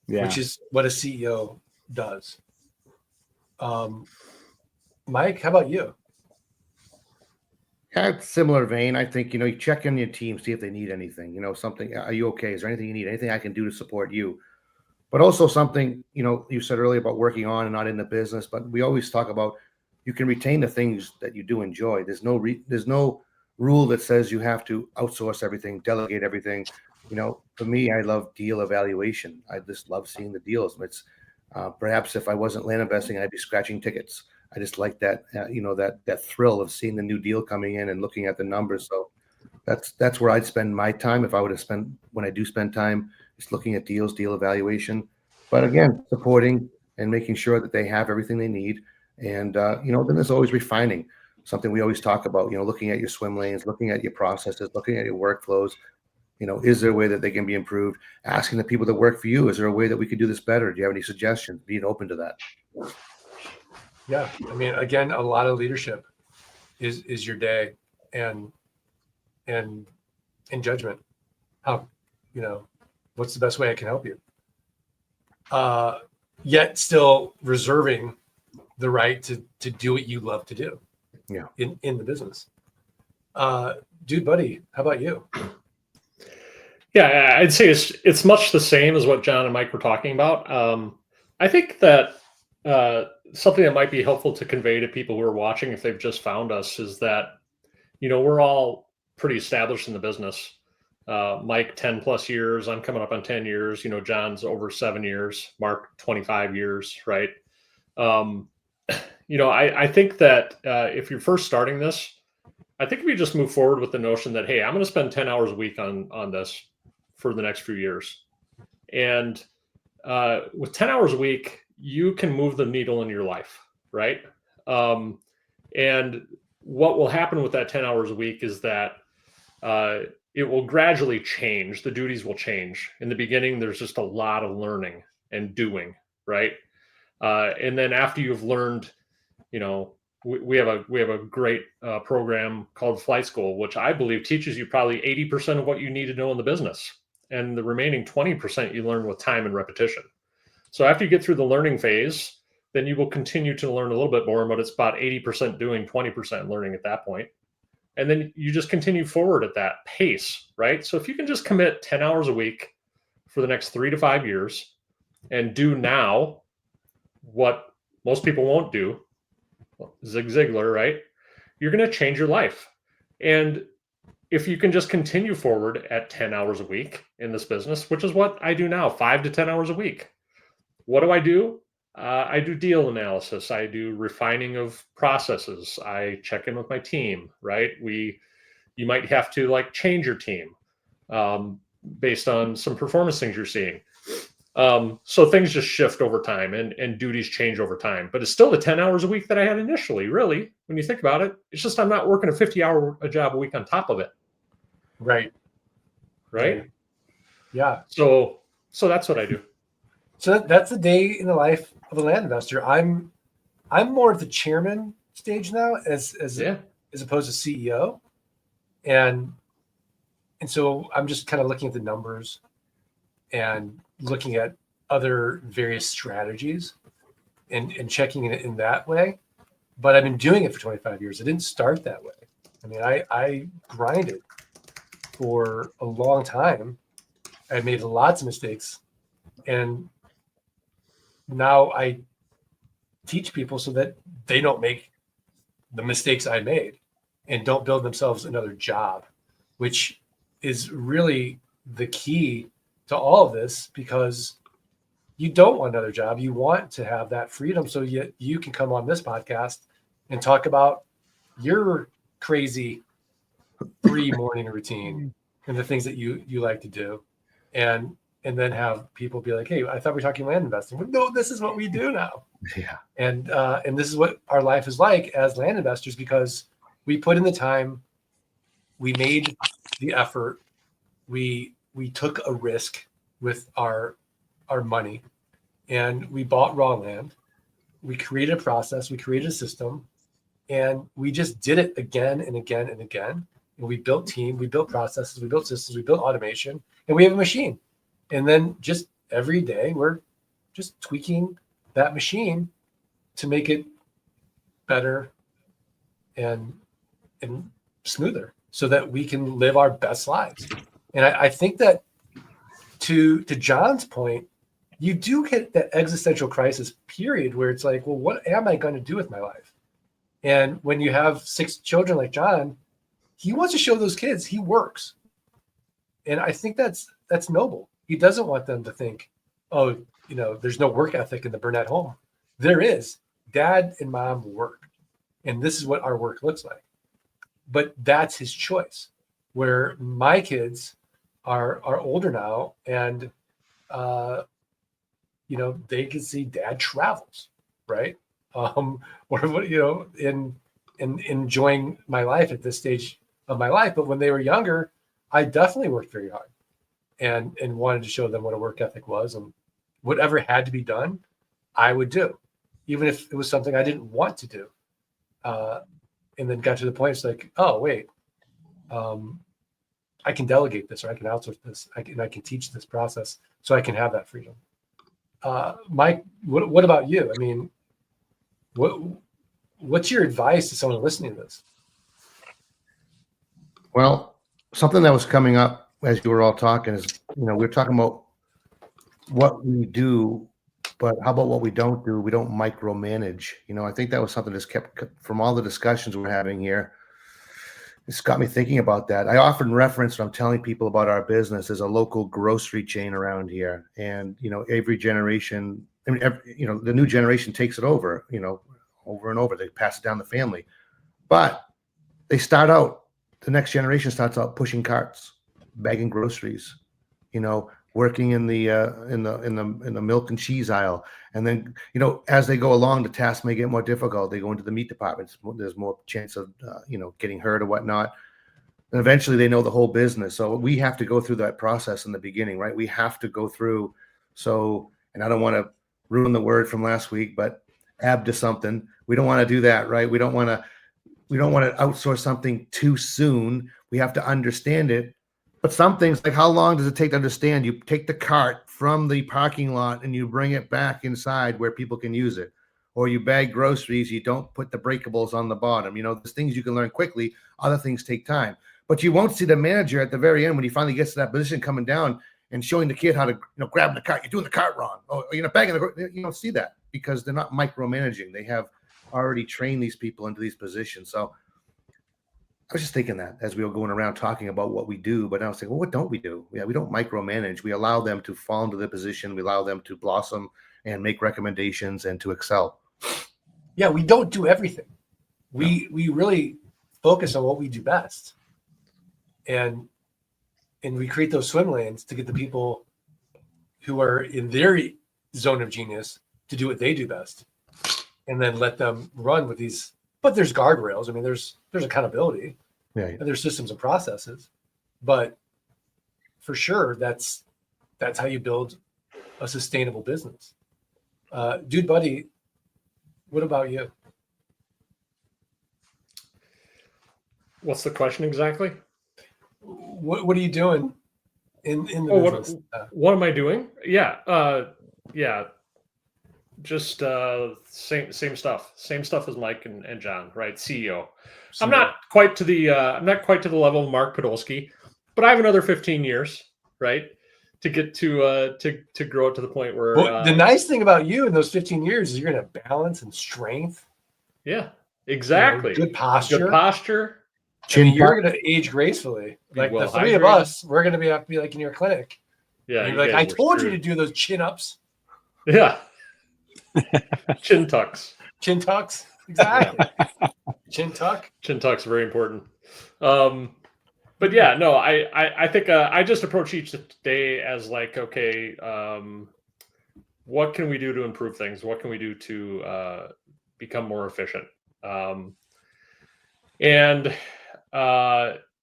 Yeah. which is what a CEO does. Mike, how about you? Yeah, it's similar vein. I think, you check in your team, see if they need anything, something. Are you okay? Is there anything you need? Anything I can do to support you? But also something, you said earlier about working on and not in the business, but we always talk about you can retain the things that you do enjoy. There's no rule that says you have to outsource everything, delegate everything. For me, I love deal evaluation. I just love seeing the deals. It's perhaps if I wasn't land investing, I'd be scratching tickets. I just like that, that thrill of seeing the new deal coming in and looking at the numbers. So that's where I'd spend my time if I would have spent, when I do spend time, just looking at deals, deal evaluation. But again, supporting and making sure that they have everything they need. And, then there's always refining, something we always talk about, looking at your swim lanes, looking at your processes, looking at your workflows. Is there a way that they can be improved? Asking the people that work for you, is there a way that we could do this better? Do you have any suggestions? Being open to that. Yeah, I mean, again, a lot of leadership is your day, and judgment. How, what's the best way I can help you? Yet still reserving the right to do what you love to do. Yeah. In the business. Dude, buddy, how about you? Yeah, I'd say it's much the same as what John and Mike were talking about. I think that something that might be helpful to convey to people who are watching if they've just found us is that, we're all pretty established in the business. Mike, 10 plus years. I'm coming up on 10 years. John's over 7 years. Mark, 25 years, right? I think that if you're first starting this, I think if you just move forward with the notion that, hey, I'm going to spend 10 hours a week on this for the next few years. And with 10 hours a week, you can move the needle in your life, right? And what will happen with that 10 hours a week is that it will gradually change. The duties will change. In the beginning, there's just a lot of learning and doing, right? And then after you've learned, you know, we have a great program called Flight School, which I believe teaches you probably 80% of what you need to know in the business, and the remaining 20% you learn with time and repetition. So after you get through the learning phase, then you will continue to learn a little bit more, but it's about 80% doing, 20% learning at that point. And then you just continue forward at that pace, right? So if you can just commit 10 hours a week for the next 3 to 5 years and do now what most people won't do, Zig Ziglar, right? You're going to change your life. And if you can just continue forward at 10 hours a week in this business, which is what I do now, 5 to 10 hours a week. What do? I do deal analysis. I do refining of processes. I check in with my team, right? You might have to like change your team based on some performance things you're seeing. So things just shift over time and duties change over time, but it's still the 10 hours a week that I had initially, really, when you think about it. It's just I'm not working a 50-hour job a week on top of it. Right. Yeah. So that's what I do. So that's the day in the life of a land investor. I'm more at the chairman stage now as opposed to CEO. And so I'm just kind of looking at the numbers and looking at other various strategies and checking it in that way. But I've been doing it for 25 years. It didn't start that way. I mean, I grinded for a long time. I made lots of mistakes. And now I teach people so that they don't make the mistakes I made and don't build themselves another job, which is really the key to all of this, because you don't want another job. You want to have that freedom so you can come on this podcast and talk about your crazy pre-morning routine and the things that you like to do. And then have people be like, hey, I thought we were talking land investing. Well, no, this is what we do now. Yeah. And this is what our life is like as land investors, because we put in the time, we made the effort, we took a risk with our money, and we bought raw land. We created a process, we created a system, and we just did it again and again and again. And we built team, we built processes, we built systems, we built automation, and we have a machine. And then just every day, we're just tweaking that machine to make it better and smoother so that we can live our best lives. And I think that to John's point, you do get that existential crisis period where it's like, well, what am I going to do with my life? And when you have 6 children like John, he wants to show those kids he works. And I think that's noble. He doesn't want them to think, oh, there's no work ethic in the Burnett home. There is. Dad and mom work. And this is what our work looks like. But that's his choice. Where my kids are older now, and they can see dad travels, right? In enjoying my life at this stage of my life. But when they were younger, I definitely worked very hard. And wanted to show them what a work ethic was, and whatever had to be done, I would do, even if it was something I didn't want to do. And then got to the point, it's like, oh, wait, I can delegate this, or I can outsource this, I can teach this process so I can have that freedom. Mike, what about you? I mean, what's your advice to someone listening to this? Well, something that was coming up as you were all talking is, we're talking about what we do, but how about what we don't do? We don't micromanage. I think that was something that's kept from all the discussions we're having here. It's got me thinking about that. I often reference when I'm telling people about our business as a local grocery chain around here. And, every generation, the new generation takes it over, over and over. They pass it down the family. But they start out, the next generation starts out pushing carts, bagging groceries, working in the milk and cheese aisle. And then, as they go along, the tasks may get more difficult. They go into the meat departments. There's more chance of, getting hurt or whatnot. And eventually they know the whole business. So we have to go through that process in the beginning, right? We have to go through. So, and I don't want to ruin the word from last week, but ab to something. We don't want to do that, right? We don't want to outsource something too soon. We have to understand it. But some things, like how long does it take to understand? You take the cart from the parking lot and you bring it back inside where people can use it. Or you bag groceries, you don't put the breakables on the bottom. There's things you can learn quickly. Other things take time. But you won't see the manager at the very end when he finally gets to that position coming down and showing the kid how to, grab the cart. You're doing the cart wrong. Oh, bagging the. You don't see that because they're not micromanaging. They have already trained these people into these positions. So I was just thinking that as we were going around talking about what we do, but I was saying, well, what don't we do? Yeah, we don't micromanage. We allow them to fall into the position. We allow them to blossom and make recommendations and to excel. Yeah, we don't do everything. We really focus on what we do best. And we create those swim lanes to get the people who are in their zone of genius to do what they do best. And then let them run with these. But there's guardrails. I mean, there's accountability. Yeah. And there's systems and processes. But for sure, that's how you build a sustainable business. Dude, buddy, what about you? What's the question exactly? What are you doing in the business? What am I doing? Yeah. Just same stuff. Same stuff as Mike and John, right? CEO. I'm not quite to the level of Mark Podolsky, but I have another 15 years, right, to get to grow it to the point where. Well, the nice thing about you in those 15 years is you're going to have balance and strength. Yeah, exactly. Good posture. Good posture. You're going to age gracefully. Like the three of us, we're going to have to be like in your clinic. Yeah. You're like, I told you to do those chin ups. Yeah. Chin tucks. Chin tucks. Exactly. Chin tuck. Chin tuck's very important. But yeah, no, I think I just approach each day as like, okay, what can we do to improve things? What can we do to become more efficient? And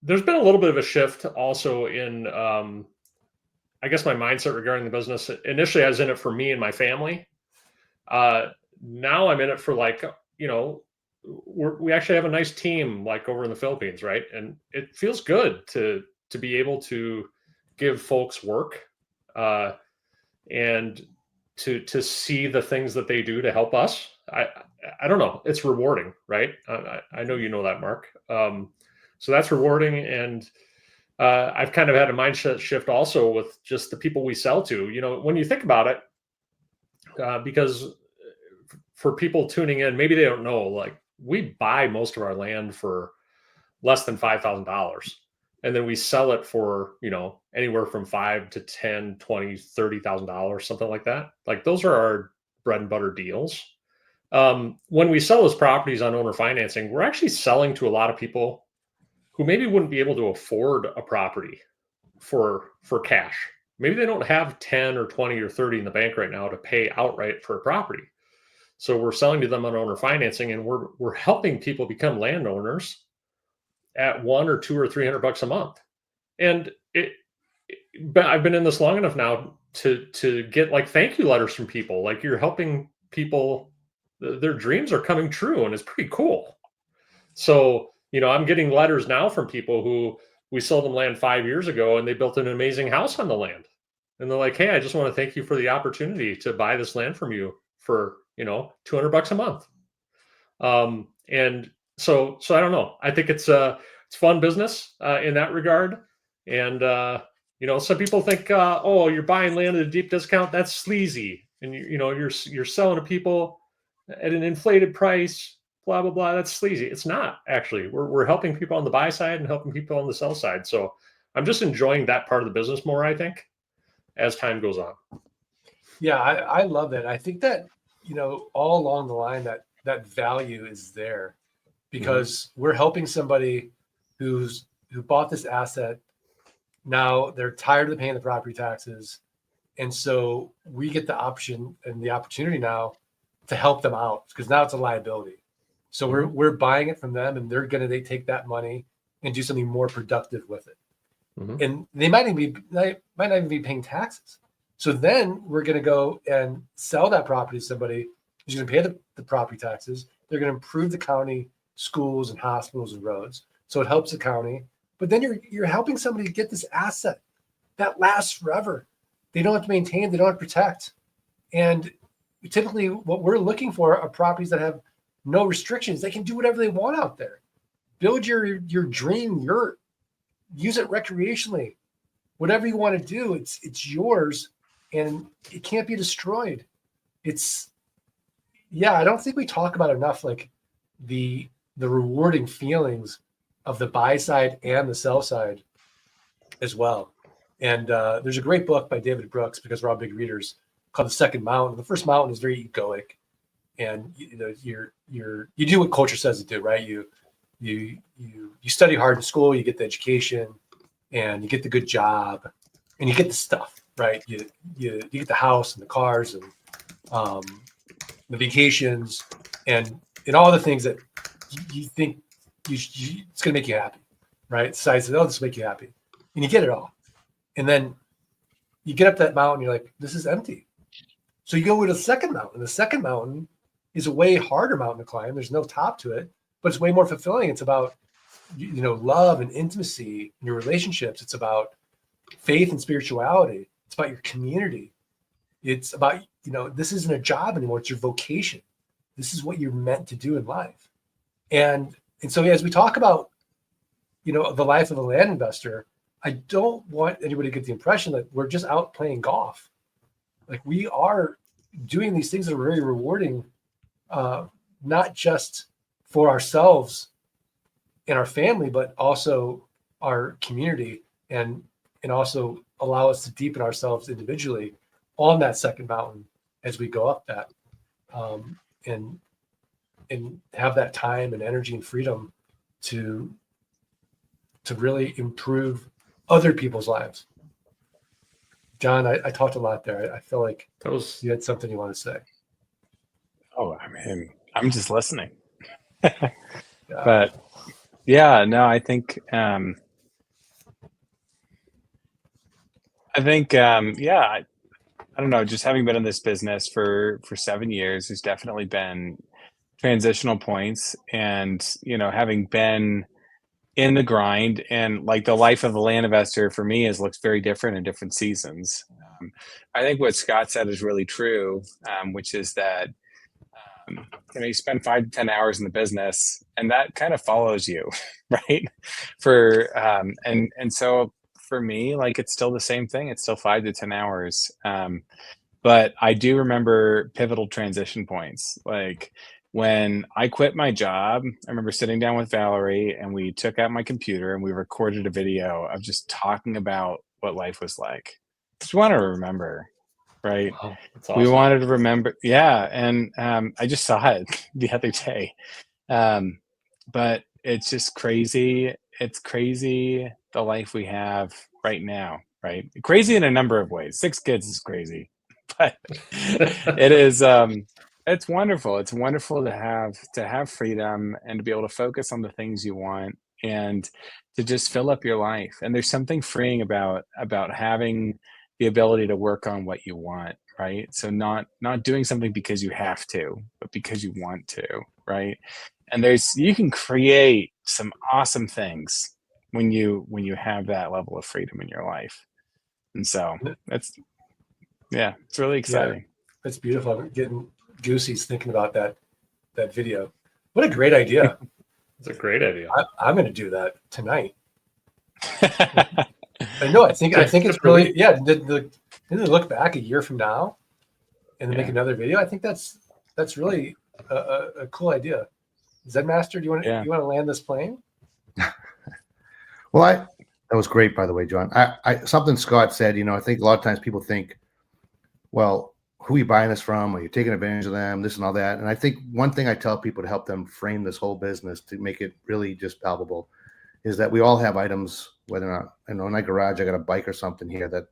there's been a little bit of a shift also in, I guess, my mindset regarding the business. Initially, I was in it for me and my family. Now I'm in it for like, we actually have a nice team like over in the Philippines, right? And it feels good to be able to give folks work and to see the things that they do to help us. I don't know. It's rewarding, right? I know you know that, Mark. So that's rewarding. And I've kind of had a mindset shift also with just the people we sell to. When you think about it, because for people tuning in, maybe they don't know, like we buy most of our land for less than $5,000. And then we sell it for, anywhere from $5,000 to $10,000, $20,000, $30,000, something like that. Like those are our bread and butter deals. When we sell those properties on owner financing, we're actually selling to a lot of people who maybe wouldn't be able to afford a property for cash. Maybe they don't have 10 or 20 or 30 in the bank right now to pay outright for a property. So we're selling to them on owner financing, and we're helping people become landowners at $100 or $200 or $300 a month. And I've been in this long enough now to get like thank you letters from people. Like you're helping people, their dreams are coming true, and it's pretty cool. So, I'm getting letters now from people who we sold them land 5 years ago and they built an amazing house on the land. And they're like, hey, I just want to thank you for the opportunity to buy this land from you for, $200 a month. And so I don't know. I think it's fun business in that regard. And, some people think, oh, you're buying land at a deep discount. That's sleazy. And you're selling to people at an inflated price, blah, blah, blah. That's sleazy. It's not actually. We're helping people on the buy side and helping people on the sell side. So I'm just enjoying that part of the business more, I think, as time goes on. Yeah, I love that. I think that, all along the line that value is there because we're helping somebody who bought this asset. Now they're tired of paying the property taxes. And so we get the option and the opportunity now to help them out because now it's a liability. So we're buying it from them and they take that money and do something more productive with it. Mhm. And they might not even be paying taxes. So then we're going to go and sell that property to somebody who's going to pay the property taxes. They're going to improve the county schools and hospitals and roads. So it helps the county. But then you're helping somebody get this asset that lasts forever. They don't have to maintain, they don't have to protect. And typically what we're looking for are properties that have no restrictions. They can do whatever they want out there. Build your dream yurt. Use it recreationally. Whatever you want to do, it's yours, and it can't be destroyed. I don't think we talk about enough like the rewarding feelings of the buy side and the sell side as well. And there's a great book by David Brooks, because we're all big readers, called The Second Mountain. The first mountain is very egoic, and you do what culture says to do, right? You study hard in school, you get the education, and you get the good job, and you get the stuff, right? You get the house and the cars and the vacations and all the things that you think it's going to make you happy, right? Society says, "Oh, this will make you happy," and you get it all, and then you get up that mountain, you're like, "This is empty." So you go to the second mountain. The second mountain is a way harder mountain to climb. There's no top to it, but it's way more fulfilling. It's about love and intimacy in your relationships. It's about faith and spirituality. It's about your community. It's about, this isn't a job anymore. It's your vocation. This is what you're meant to do in life. And so as we talk about, the life of a land investor, I don't want anybody to get the impression that we're just out playing golf. Like, we are doing these things that are very rewarding, not just for ourselves and our family, but also our community, and also allow us to deepen ourselves individually on that second mountain as we go up that, and have that time and energy and freedom to really improve other people's lives. John, I talked a lot there. I feel like you had something you want to say. Oh, I mean, I'm just listening. Yeah. But yeah, no, I think I don't know, just having been in this business for 7 years, there's definitely been transitional points, and having been in the grind, and like the life of a land investor for me looks very different in different seasons. I think what Scott said is really true, which is that you spend 5 to 10 hours in the business, and that kind of follows you, right? And so for me, like, it's still the same thing. It's still 5 to 10 hours. But I do remember pivotal transition points. Like, when I quit my job, I remember sitting down with Valerie, and we took out my computer and we recorded a video of just talking about what life was like. Just want to remember, right? Wow, that's awesome. We wanted to remember. Yeah. And I just saw it the other day. But it's just crazy. It's crazy, the life we have right now, right? Crazy in a number of ways. 6 kids is crazy, but it is, it's wonderful. It's wonderful to have freedom and to be able to focus on the things you want and to just fill up your life. And there's something freeing about having the ability to work on what you want, right? So not doing something because you have to, but because you want to, right? And you can create some awesome things when you have that level of freedom in your life. And so it's really exciting. Yeah, it's beautiful. I'm getting goosies thinking about that video. What a great idea. It's a great idea. I'm going to do that tonight. I know. I think it's really, Did they look back a year from now and then make another video? I think that's really a cool idea. Zen-Master, do you want to land this plane? Well, that was great, by the way, John. I something Scott said. I think a lot of times people think, well, who are you buying this from? Are you taking advantage of them? This and all that. And I think one thing I tell people to help them frame this whole business to make it really just palpable is that we all have items, whether or not, in my garage, I got a bike or something here that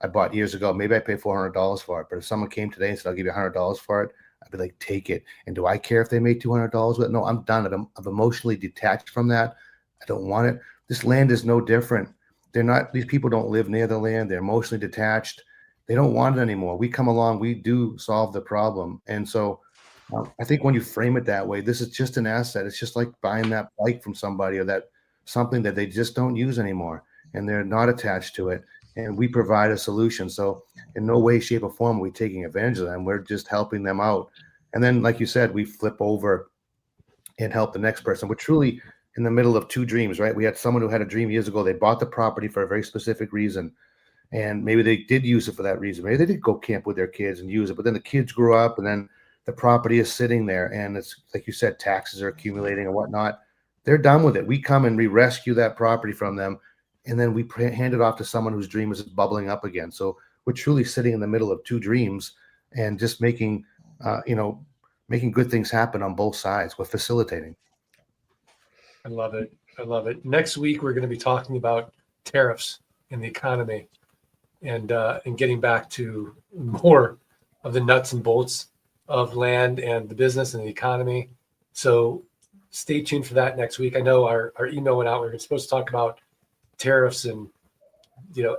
I bought years ago. Maybe I paid $400 for it, but if someone came today and said, I'll give you $100 for it, I'd be like, take it. And do I care if they made $200 with it? No, I'm done. I'm emotionally detached from that. I don't want it. This land is no different. These people don't live near the land. They're emotionally detached. They don't want it anymore. We come along, we do solve the problem. And so I think when you frame it that way, this is just an asset. It's just like buying that bike from somebody or that something that they just don't use anymore and they're not attached to it. And we provide a solution. So in no way, shape, or form are we taking advantage of them. We're just helping them out. And then, like you said, we flip over and help the next person. We're truly in the middle of two dreams, right? We had someone who had a dream years ago. They bought the property for a very specific reason. And maybe they did use it for that reason. Maybe they did go camp with their kids and use it, but then the kids grew up and then the property is sitting there and it's like you said, taxes are accumulating and whatnot. They're done with it. We come and we rescue that property from them. And then we hand it off to someone whose dream is bubbling up again. So we're truly sitting in the middle of two dreams and just making good things happen on both sides. We're facilitating. I love it. I love it. Next week, we're going to be talking about tariffs and the economy and getting back to more of the nuts and bolts of land and the business and the economy. So stay tuned for that next week. I know our email went out. We were supposed to talk about tariffs and,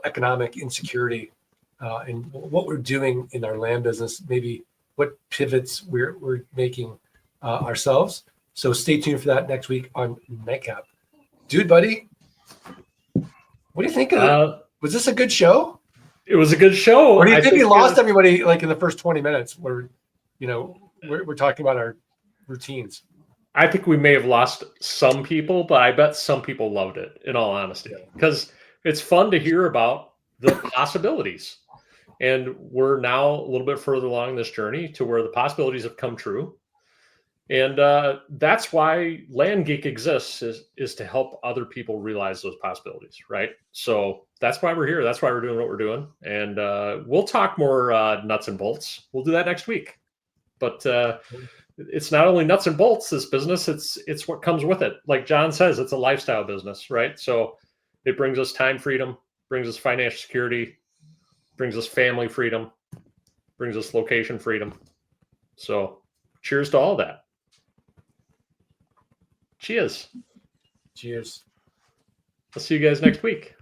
economic insecurity and what we're doing in our land business, maybe what pivots we're making ourselves. So stay tuned for that next week on Nightcap. Dude, buddy, what do you think of it? Was this a good show? It was a good show. Or do you think we lost everybody like in the first 20 minutes where, we're talking about our routines? I think we may have lost some people, but I bet some people loved it, in all honesty, because it's fun to hear about the possibilities. And we're now a little bit further along this journey to where the possibilities have come true. And that's why Land Geek exists, is to help other people realize those possibilities, right? So that's why we're here. That's why we're doing what we're doing. And we'll talk more nuts and bolts. We'll do that next week. But it's not only nuts and bolts, this business, it's what comes with it. Like John says, it's a lifestyle business, right? So it brings us time freedom, brings us financial security, brings us family freedom, brings us location freedom. So cheers to all that. Cheers. Cheers. I'll see you guys next week.